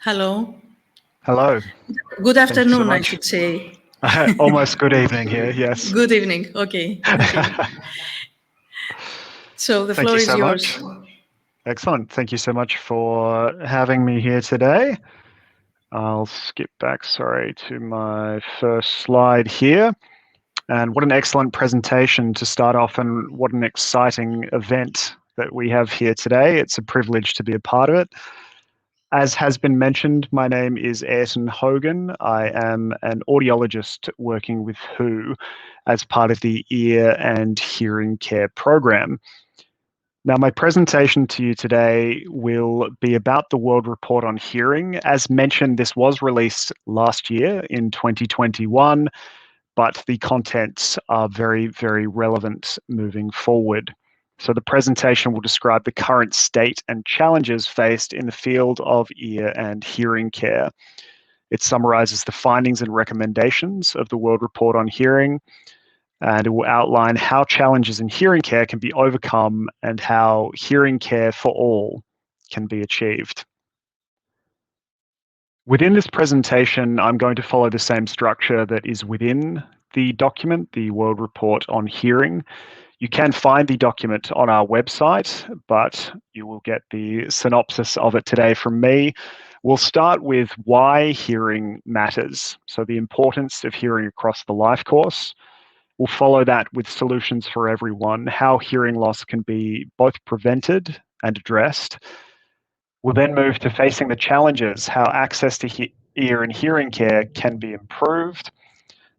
Hello. Hello. Good Thank you so afternoon, I much. should say. Almost good evening here, yes. Good evening. Okay. So the Thank floor you is so yours. much. Excellent. Thank you so much for having me here today. I'll skip back, sorry, to my first slide here. And what an excellent presentation to start off, and what an exciting event that we have here today. It's a privilege to be a part of it. As has been mentioned, my name is Hogan. I am an audiologist working with WHO as part of the Ear and Hearing Care program. Now, my presentation to you today will be about the World Report on Hearing. As mentioned, this was released last year in 2021, but the contents are very, very relevant moving forward. So the presentation will describe the current state and challenges faced in the field of ear and hearing care. It summarizes the findings and recommendations of the World Report on Hearing, and it will outline how challenges in hearing care can be overcome and how hearing care for all can be achieved. Within this presentation, I'm going to follow the same structure that is within the document, the World Report on Hearing. You can find the document on our website, but you will get the synopsis of it today from me. We'll start with why hearing matters, so the importance of hearing across the life course. We'll follow that with solutions for everyone, how hearing loss can be both prevented and addressed. We'll then move to facing the challenges, how access to ear and hearing care can be improved.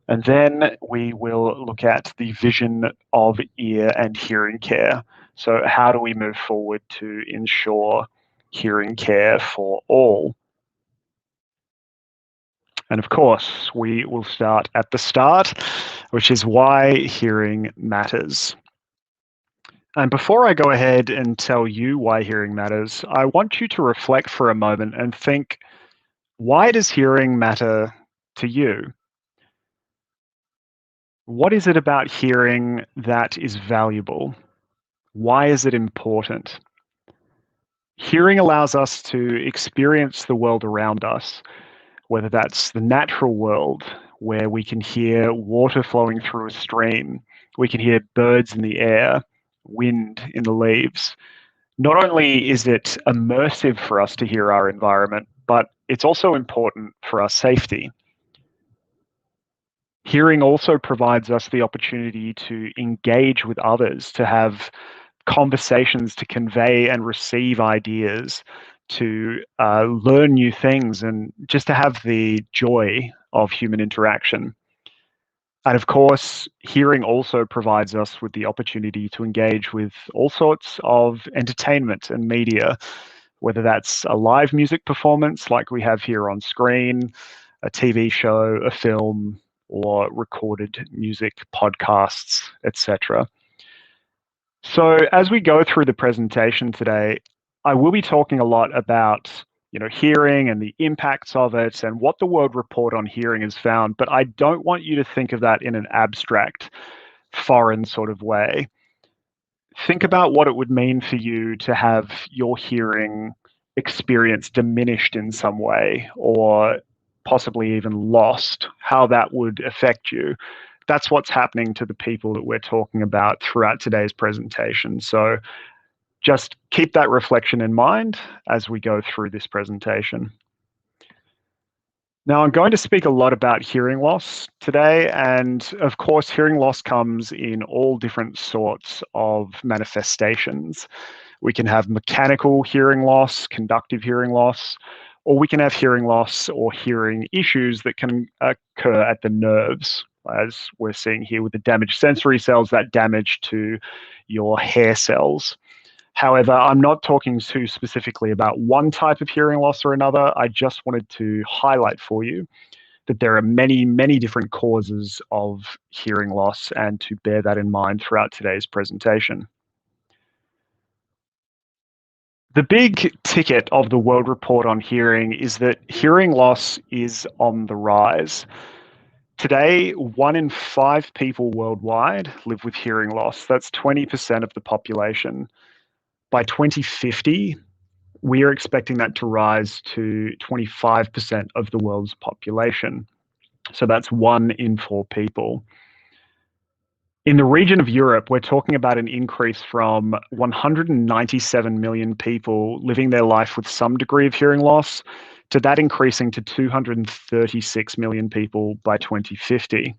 And then we will look at the vision of ear and hearing care. So how do we move forward to ensure hearing care for all? And of course, we will start at the start, which is why hearing matters. And before I go ahead and tell you why hearing matters, I want you to reflect for a moment and think, why does hearing matter to you? What is it about hearing that is valuable? Why is it important? Hearing allows us to experience the world around us, whether that's the natural world, where we can hear water flowing through a stream, we can hear birds in the air, wind in the leaves. Not only is it immersive for us to hear our environment, but it's also important for our safety. Hearing also provides us the opportunity to engage with others, to have conversations, to convey and receive ideas, to learn new things, and just to have the joy of human interaction. And of course, hearing also provides us with the opportunity to engage with all sorts of entertainment and media, whether that's a live music performance like we have here on screen, a TV show, a film, or recorded music, podcasts, etc. So as we go through the presentation today, I will be talking a lot about hearing and the impacts of it and what the World Report on Hearing has found, but I don't want you to think of that in an abstract, foreign sort of way. Think about what it would mean for you to have your hearing experience diminished in some way, or possibly even lost, how that would affect you. That's what's happening to the people that we're talking about throughout today's presentation. So just keep that reflection in mind as we go through this presentation. Now, I'm going to speak a lot about hearing loss today, and of course, hearing loss comes in all different sorts of manifestations. We can have mechanical hearing loss, conductive hearing loss, or we can have hearing loss or hearing issues that can occur at the nerves, as we're seeing here with the damaged sensory cells, that damage to your hair cells. However, I'm not talking too specifically about one type of hearing loss or another. I just wanted to highlight for you that there are many, many different causes of hearing loss, and to bear that in mind throughout today's presentation. The big ticket of the World Report on Hearing is that hearing loss is on the rise. Today, 1 in 5 people worldwide live with hearing loss. That's 20% of the population. By 2050, we are expecting that to rise to 25% of the world's population. So that's 1 in 4 people. In the region of Europe, we're talking about an increase from 197 million people living their life with some degree of hearing loss to that increasing to 236 million people by 2050.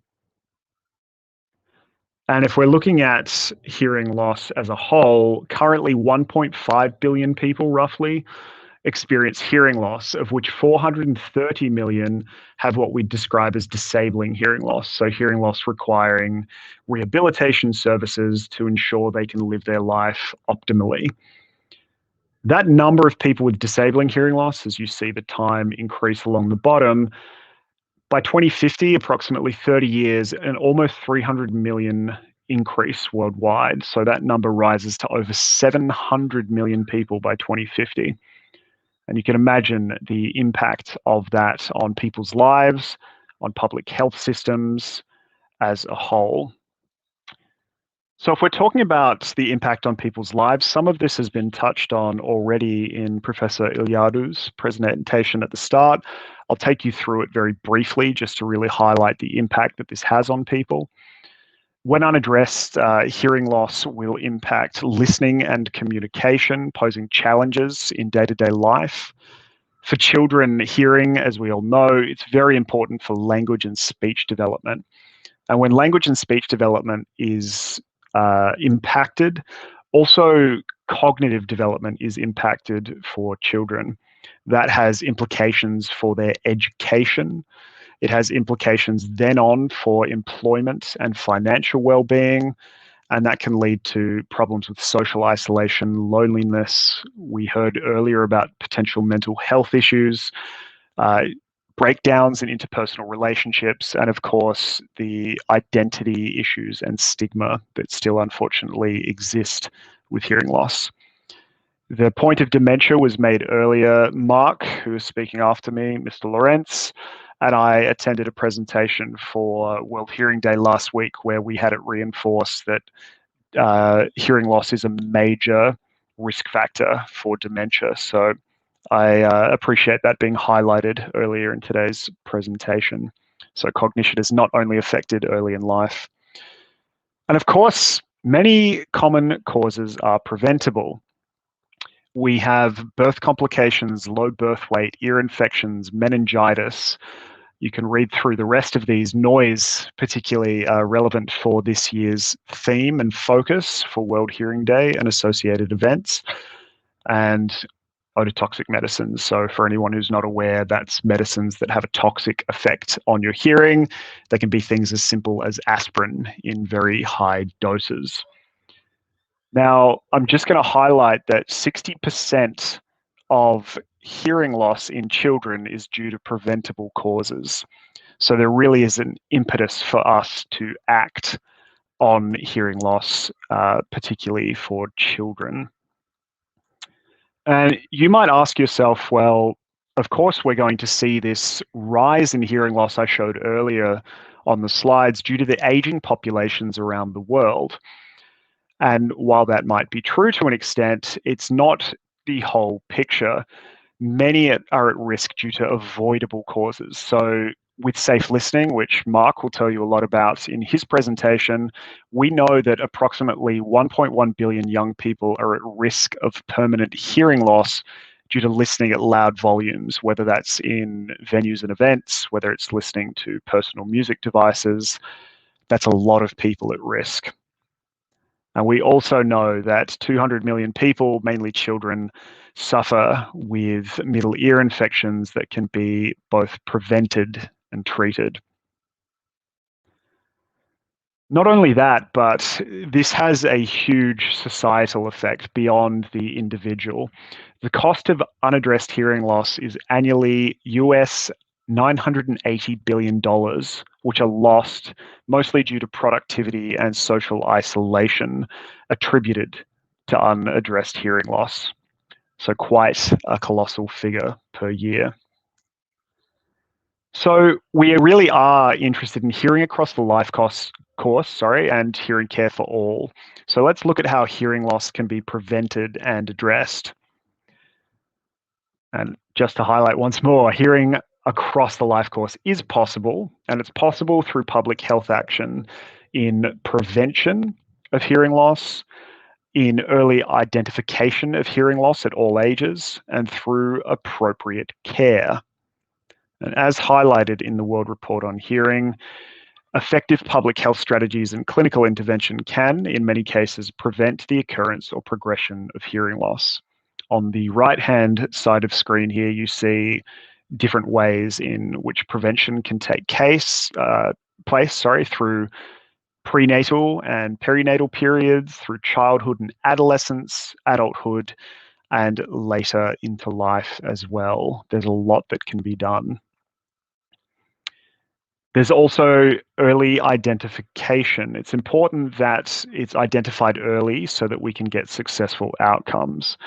And if we're looking at hearing loss as a whole, currently 1.5 billion people roughly experience hearing loss, of which 430 million have what we describe as disabling hearing loss. So hearing loss requiring rehabilitation services to ensure they can live their life optimally. That number of people with disabling hearing loss, as you see the time increase along the bottom, by 2050, approximately 30 years, an almost 300 million increase worldwide. So that number rises to over 700 million people by 2050. And you can imagine the impact of that on people's lives, on public health systems as a whole. So if we're talking about the impact on people's lives, some of this has been touched on already in Professor Iliyadou's presentation at the start. I'll take you through it very briefly just to really highlight the impact that this has on people. When unaddressed, hearing loss will impact listening and communication, posing challenges in day-to-day life. For children, hearing, as we all know, it's very important for language and speech development. And when language and speech development is impacted, also cognitive development is impacted for children. That has implications for their education. It has implications then on for employment and financial well-being, and that can lead to problems with social isolation, loneliness. We heard earlier about potential mental health issues, breakdowns in interpersonal relationships, and of course, the identity issues and stigma that still unfortunately exist with hearing loss. The point of dementia was made earlier. Mark, who was speaking after me, Mr. Laureyns, and I attended a presentation for World Hearing Day last week where we had it reinforced that hearing loss is a major risk factor for dementia. So I appreciate that being highlighted earlier in today's presentation. So cognition is not only affected early in life. And of course, many common causes are preventable. We have birth complications, low birth weight, ear infections, meningitis. You can read through the rest of these. Noise, particularly relevant for this year's theme and focus for World Hearing Day and associated events. And ototoxic medicines. So for anyone who's not aware, that's medicines that have a toxic effect on your hearing. They can be things as simple as aspirin in very high doses. Now, I'm just going to highlight that 60% of hearing loss in children is due to preventable causes. So there really is an impetus for us to act on hearing loss, particularly for children. And you might ask yourself, well, of course, we're going to see this rise in hearing loss I showed earlier on the slides due to the aging populations around the world. And while that might be true to an extent, it's not the whole picture. Many are at risk due to avoidable causes. So with safe listening, which Mark will tell you a lot about in his presentation, we know that approximately 1.1 billion young people are at risk of permanent hearing loss due to listening at loud volumes, whether that's in venues and events, whether it's listening to personal music devices. That's a lot of people at risk. And we also know that 200 million people, mainly children, suffer with middle ear infections that can be both prevented and treated. Not only that, but this has a huge societal effect beyond the individual. The cost of unaddressed hearing loss is annually US $980 billion, which are lost mostly due to productivity and social isolation attributed to unaddressed hearing loss. So quite a colossal figure per year. So we really are interested in hearing across the life course, and hearing care for all. So let's look at how hearing loss can be prevented and addressed. And just to highlight once more, hearing across the life course is possible, and it's possible through public health action in prevention of hearing loss, in early identification of hearing loss at all ages, and through appropriate care. And as highlighted in the World Report on Hearing, effective public health strategies and clinical intervention can, in many cases, prevent the occurrence or progression of hearing loss. On the right-hand side of screen here, you see different ways in which prevention can take place through prenatal and perinatal periods, through childhood and adolescence, adulthood, and later into life as well. There's a lot that can be done. There's also early identification. It's important that it's identified early so that we can get successful outcomes.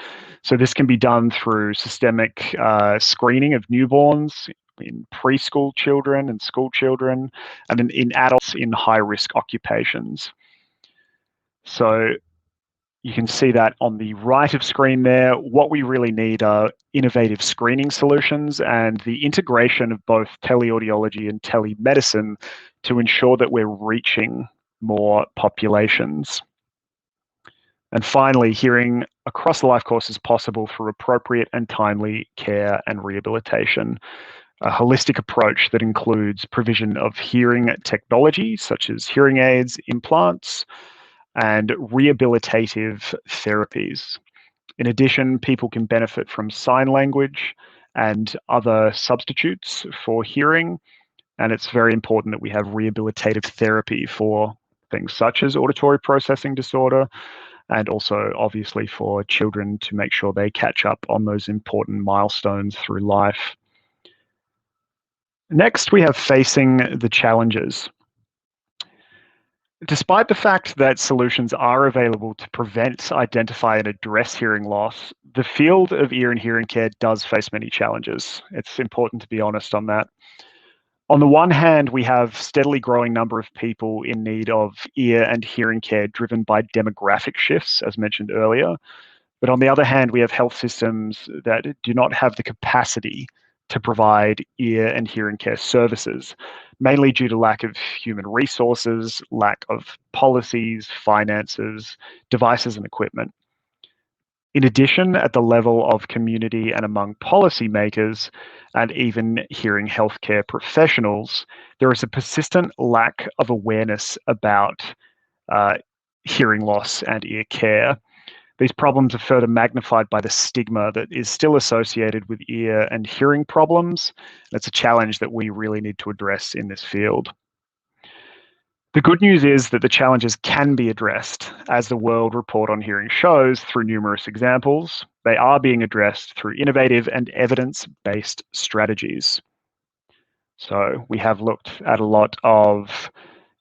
So this can be done through systemic screening of newborns, in preschool children and school children, and in adults in high-risk occupations. So you can see that on the right of screen there. What we really need are innovative screening solutions and the integration of both teleaudiology and telemedicine to ensure that we're reaching more populations. And finally, hearing across the life course is possible through appropriate and timely care and rehabilitation. A holistic approach that includes provision of hearing technology, such as hearing aids, implants, and rehabilitative therapies. In addition, people can benefit from sign language and other substitutes for hearing, and it's very important that we have rehabilitative therapy for things such as auditory processing disorder, and also obviously for children to make sure they catch up on those important milestones through life. Next, we have facing the challenges. Despite the fact that solutions are available to prevent, identify, and address hearing loss, the field of ear and hearing care does face many challenges. It's important to be honest on that. On the one hand, we have steadily growing number of people in need of ear and hearing care driven by demographic shifts, as mentioned earlier. But on the other hand, we have health systems that do not have the capacity to provide ear and hearing care services, mainly due to lack of human resources, lack of policies, finances, devices, and equipment. In addition, at the level of community and among policymakers, and even hearing healthcare professionals, there is a persistent lack of awareness about hearing loss and ear care. These problems are further magnified by the stigma that is still associated with ear and hearing problems. It's a challenge that we really need to address in this field. The good news is that the challenges can be addressed, as the World Report on Hearing shows through numerous examples. They are being addressed through innovative and evidence-based strategies. So we have looked at a lot of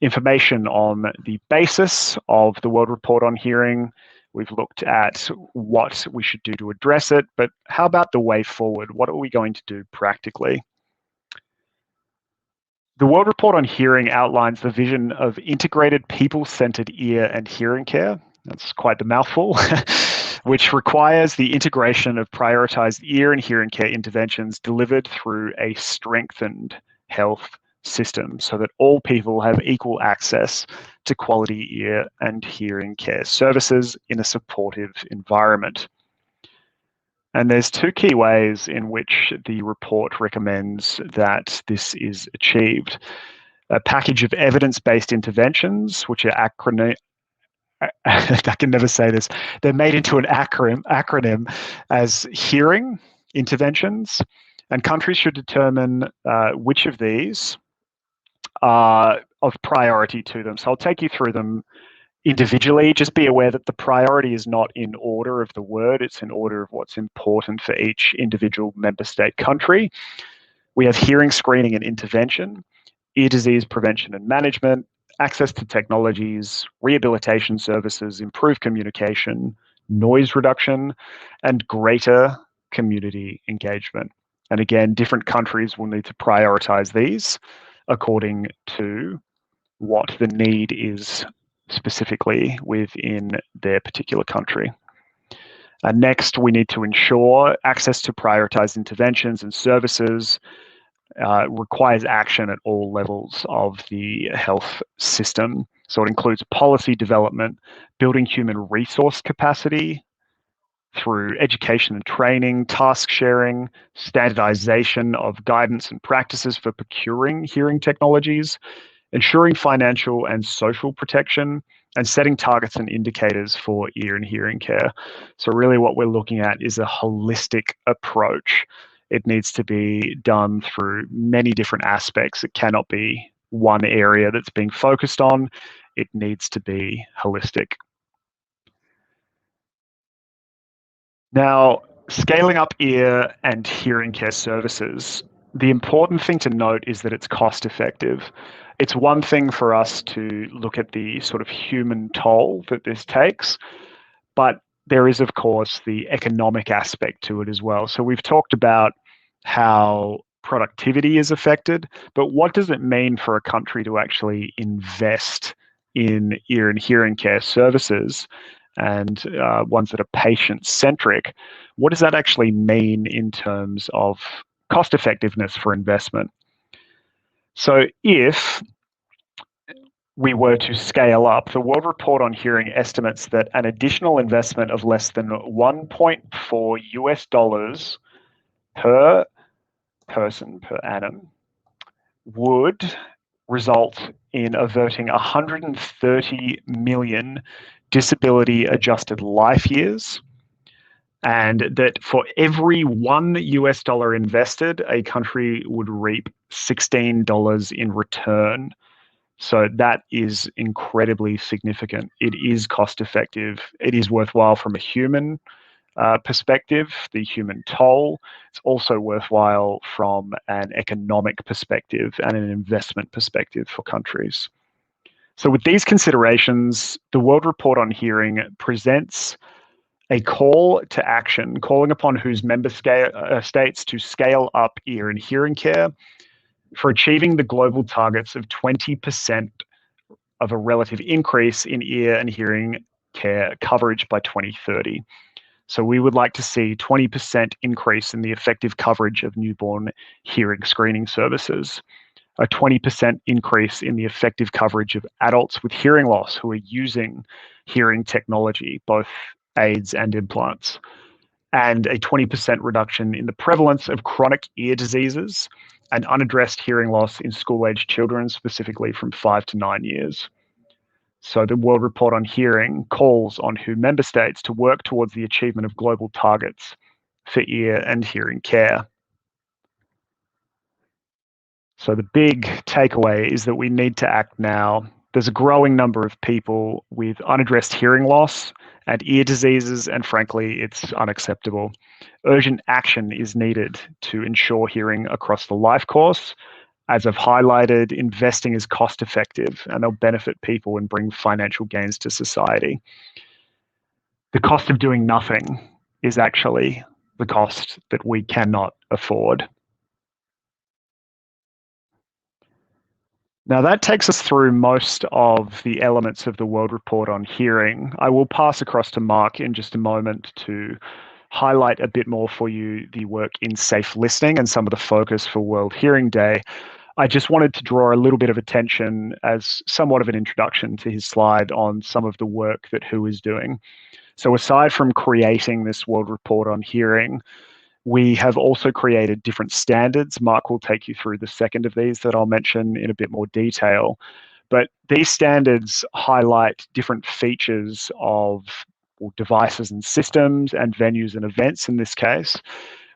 information on the basis of the World Report on Hearing. We've looked at what we should do to address it, but how about the way forward? What are we going to do practically? The World Report on Hearing outlines the vision of integrated people-centered ear and hearing care. That's quite the mouthful, which requires the integration of prioritized ear and hearing care interventions delivered through a strengthened health system so that all people have equal access to quality ear and hearing care services in a supportive environment. And there's two key ways in which the report recommends that this is achieved. A package of evidence-based interventions, which are I can never say this, they're made into an acronym as hearing interventions, and countries should determine which of these are of priority to them. So I'll take you through them individually. Just be aware that the priority is not in order of the word, it's in order of what's important for each individual member state country. We have hearing screening and intervention, ear disease prevention and management, access to technologies, rehabilitation services, improved communication, noise reduction, and greater community engagement. And again, different countries will need to prioritize these according to what the need is specifically within their particular country. Next, we need to ensure access to prioritized interventions and services requires action at all levels of the health system. So it includes policy development, building human resource capacity through education and training, task sharing, standardization of guidance and practices for procuring hearing technologies, ensuring financial and social protection, and setting targets and indicators for ear and hearing care. So really what we're looking at is a holistic approach. It needs to be done through many different aspects. It cannot be one area that's being focused on. It needs to be holistic. Now, scaling up ear and hearing care services, the important thing to note is that it's cost effective. It's one thing for us to look at the sort of human toll that this takes, but there is, of course, the economic aspect to it as well. So we've talked about how productivity is affected, but what does it mean for a country to actually invest in ear and hearing care services and ones that are patient-centric? What does that actually mean in terms of cost effectiveness for investment? So if we were to scale up, the World Report on Hearing estimates that an additional investment of less than $1.4 per person per annum would result in averting 130 million disability adjusted life years, and that for every $1 invested, a country would reap $16 in return. So that is incredibly significant. It is cost effective. It is worthwhile from a human perspective, the human toll. It's also worthwhile from an economic perspective and an investment perspective for countries. So with these considerations, the World Report on Hearing presents a call to action, calling upon whose member states to scale up ear and hearing care for achieving the global targets of 20% of a relative increase in ear and hearing care coverage by 2030. So we would like to see 20% increase in the effective coverage of newborn hearing screening services, a 20% increase in the effective coverage of adults with hearing loss who are using hearing technology, both aids and implants, and a 20% reduction in the prevalence of chronic ear diseases and unaddressed hearing loss in school-aged children, specifically from 5 to 9 years. So the World Report on Hearing calls on WHO member states to work towards the achievement of global targets for ear and hearing care. So the big takeaway is that we need to act now. There's a growing number of people with unaddressed hearing loss and ear diseases, and frankly, it's unacceptable. Urgent action is needed to ensure hearing across the life course. As I've highlighted, investing is cost effective and they'll benefit people and bring financial gains to society. The cost of doing nothing is actually the cost that we cannot afford. Now that takes us through most of the elements of the World Report on Hearing. I will pass across to Mark in just a moment to highlight a bit more for you the work in safe listening and some of the focus for World Hearing Day. I just wanted to draw a little bit of attention as somewhat of an introduction to his slide on some of the work that WHO is doing. So aside from creating this World Report on Hearing, we have also created different standards. Mark will take you through the second of these that I'll mention in a bit more detail. But these standards highlight different features of devices and systems and venues and events in this case,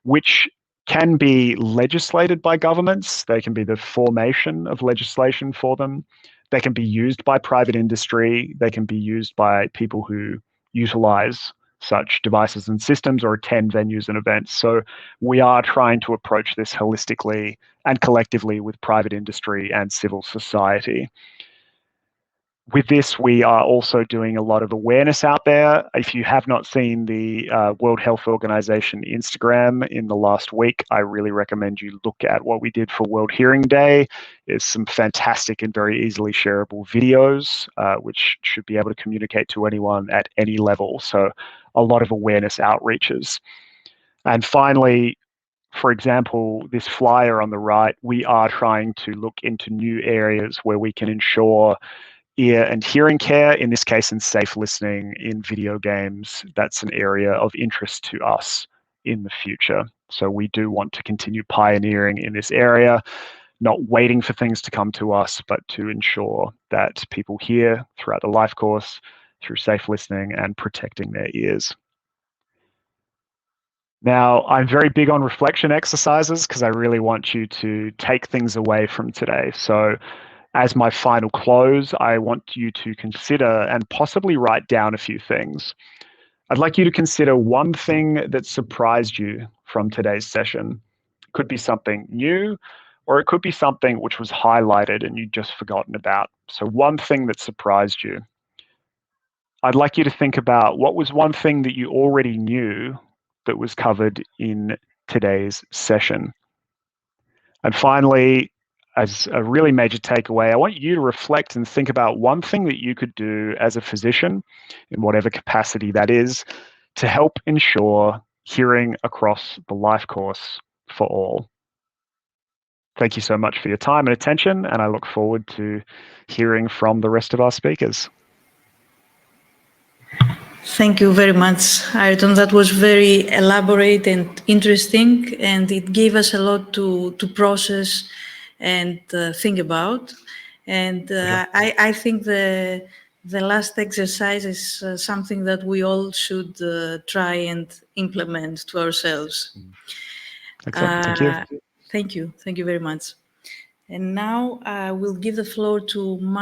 which can be legislated by governments. They can be the formation of legislation for them. They can be used by private industry. They can be used by people who utilize such devices and systems or attend venues and events. So we are trying to approach this holistically and collectively with private industry and civil society. With this, we are also doing a lot of awareness out there. If you have not seen the World Health Organization Instagram in the last week, I really recommend you look at what we did for World Hearing Day. There's some fantastic and very easily shareable videos, which should be able to communicate to anyone at any level. So a lot of awareness outreaches. And finally, for example, this flyer on the right, we are trying to look into new areas where we can ensure ear and hearing care, in this case in safe listening in video games. That's an area of interest to us in the future. So we do want to continue pioneering in this area, not waiting for things to come to us, but to ensure that people hear throughout the life course through safe listening and protecting their ears. Now, I'm very big on reflection exercises because I really want you to take things away from today. So as my final close, I want you to consider and possibly write down a few things. I'd like you to consider one thing that surprised you from today's session. It could be something new, or it could be something which was highlighted and you'd just forgotten about. So one thing that surprised you. I'd like you to think about what was one thing that you already knew that was covered in today's session. And finally, as a really major takeaway, I want you to reflect and think about one thing that you could do as a physician, in whatever capacity that is, to help ensure hearing across the life course for all. Thank you so much for your time and attention, and I look forward to hearing from the rest of our speakers. Thank you very much, Ayrton. That was very elaborate and interesting, and it gave us a lot to process and think about. And I think the last exercise is something that we all should try and implement to ourselves. Excellent. Thank you. Thank you. Thank you very much. And now I will give the floor to Mark.